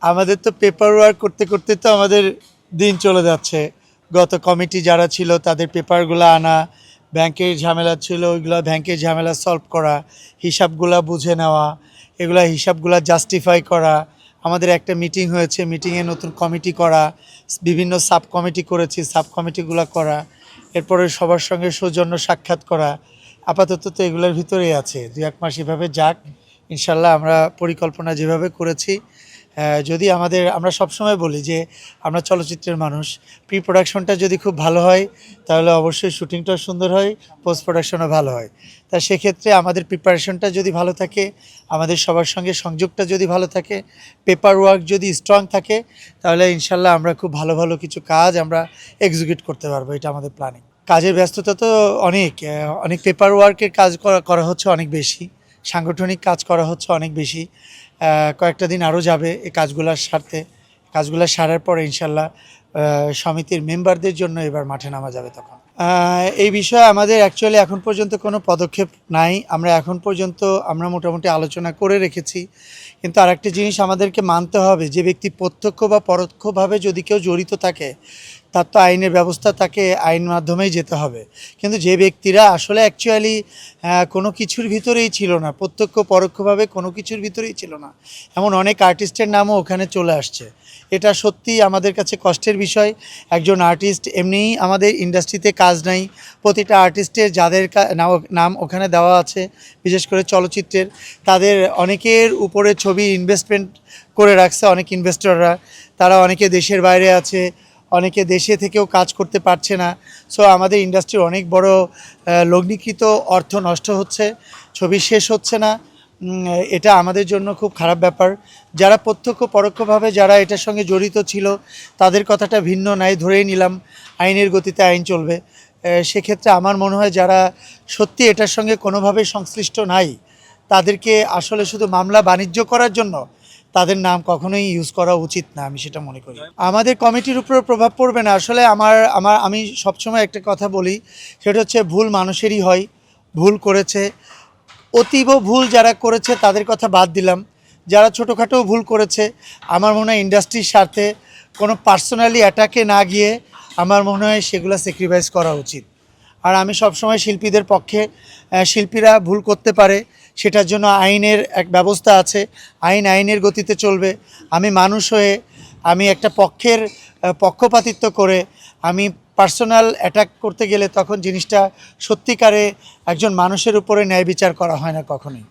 আমাদের তো paper work করতে করতে তো আমাদের দিন চলে যাচ্ছে। গত কমিটি যারা ছিল তাদের পেপারগুলো আনা, ব্যাংকের ঝামেলা ছিল ওইগুলো ব্যাংকের ঝামেলা সলভ করা, হিসাবগুলা বুঝে নেওয়া, এগুলা হিসাবগুলা জাস্টিফাই করা। আমাদের একটা মিটিং হয়েছে, মিটিংয়ে নতুন কমিটি করা, বিভিন্ন সাব কমিটি করেছি, সাব কমিটিগুলো করা, এরপরে সবার সঙ্গে সৌজন্য সাক্ষাৎ করা। আপাতত তো এগুলোর ভিতরেই আছে, 2-1 মাস এভাবে যাক। ইনশাল্লাহ আমরা পরিকল্পনা যেভাবে করেছি, যদি আমরা সবসময় বলি যে আমরা চলচ্চিত্রের মানুষ, প্রি প্রোডাকশনটা যদি খুব ভালো হয় তাহলে অবশ্যই শুটিংটাও সুন্দর হয়, পোস্ট প্রোডাকশনও ভালো হয়। তা সেক্ষেত্রে আমাদের প্রিপারেশনটা যদি ভালো থাকে, আমাদের সবার সঙ্গে সংযোগটা যদি ভালো থাকে, পেপার ওয়ার্ক যদি স্ট্রং থাকে, তাহলে ইনশাল্লাহ আমরা খুব ভালো ভালো কিছু কাজ আমরা এক্সিকিউট করতে পারবো। এটা আমাদের প্ল্যানিং। কাজের ব্যস্ততা তো অনেক পেপার ওয়ার্কের কাজ করা হচ্ছে অনেক বেশি, সাংগঠনিক কাজ করা হচ্ছে অনেক বেশি। কয়েকটা দিন আরও যাবে এই কাজগুলো সারার পরে ইনশাল্লাহ সমিতির মেম্বারদের জন্য এবার মাঠে নামা যাবে। তখন এই বিষয়ে আমাদের অ্যাকচুয়ালি এখন পর্যন্ত কোনো পদক্ষেপ নাই। আমরা মোটামুটি আলোচনা করে রেখেছি, কিন্তু আরেকটা জিনিস আমাদেরকে মানতে হবে, যে ব্যক্তি প্রত্যক্ষ বা পরোক্ষভাবে যদি কেউ জড়িত থাকে তার তো আইনের ব্যবস্থা, তাকে আইন মাধ্যমেই যেতে হবে। কিন্তু যে ব্যক্তিরা আসলে অ্যাকচুয়ালি কোনো কিছুর ভিতরেই ছিল না, প্রত্যক্ষ পরোক্ষভাবে কোনো কিছুর ভিতরেই ছিল না, এমন অনেক আর্টিস্টের নামও ওখানে চলে আসছে। এটা সত্যিই আমাদের কাছে কষ্টের বিষয়। একজন আর্টিস্ট এমনিই আমাদের ইন্ডাস্ট্রিতে কাজ নাই, প্রতিটা আর্টিস্টের যাদের নাম ওখানে দেওয়া আছে, বিশেষ করে চলচ্চিত্রের, তাদের অনেকের উপরে ছবি ইনভেস্টমেন্ট করে রাখছে অনেক ইনভেস্টররা। তারা অনেকে দেশের বাইরে আছে, অনেকে দেশে থেকেও কাজ করতে পারছে না। সো আমাদের ইন্ডাস্ট্রির অনেক বড় লগ্নিকৃত অর্থ নষ্ট হচ্ছে, ছবি শেষ হচ্ছে না। এটা আমাদের জন্য খুব খারাপ ব্যাপার। যারা প্রত্যক্ষ পরোক্ষভাবে যারা এটার সঙ্গে জড়িত ছিল তাদের কথাটা ভিন্ন নাই, ধরেই নিলাম আইনের গতিতে আইন চলবে। সেক্ষেত্রে আমার মনে হয় যারা সত্যি এটার সঙ্গে কোনোভাবেই সংশ্লিষ্ট নাই, তাদেরকে আসলে শুধু মামলা বাণিজ্য করার জন্য তাদের নাম কখনোই ইউজ করা উচিত না, আমি সেটা মনে করি। আমাদের কমিটির উপরে প্রভাব পড়বে না। আসলে আমি সবসময় একটা কথা বলি, সেটা হচ্ছে ভুল মানুষেরই হয়, ভুল করেছে। অতীব ভুল যারা করেছে তাদের কথা বাদ দিলাম, যারা ছোটোখাটো ভুল করেছে, আমার মনে হয় ইন্ডাস্ট্রির স্বার্থে কোনো পার্সোনালি অ্যাটাকে না গিয়ে আমার মনে হয় সেগুলো স্যাক্রিফাইস করা উচিত। আর আমি সবসময় শিল্পীদের পক্ষে। শিল্পীরা ভুল করতে পারে, সেটার জন্য আইনের এক ব্যবস্থা আছে, আইনের গতিতে চলবে। আমি মানুষ হয়ে আমি একটা পক্ষের পক্ষপাতিত্ব করে আমি পার্সোনাল অ্যাটাক করতে গেলে তখন জিনিসটা সত্যিকারে একজন মানুষের উপরে ন্যায় বিচার করা হয় না কখনোই।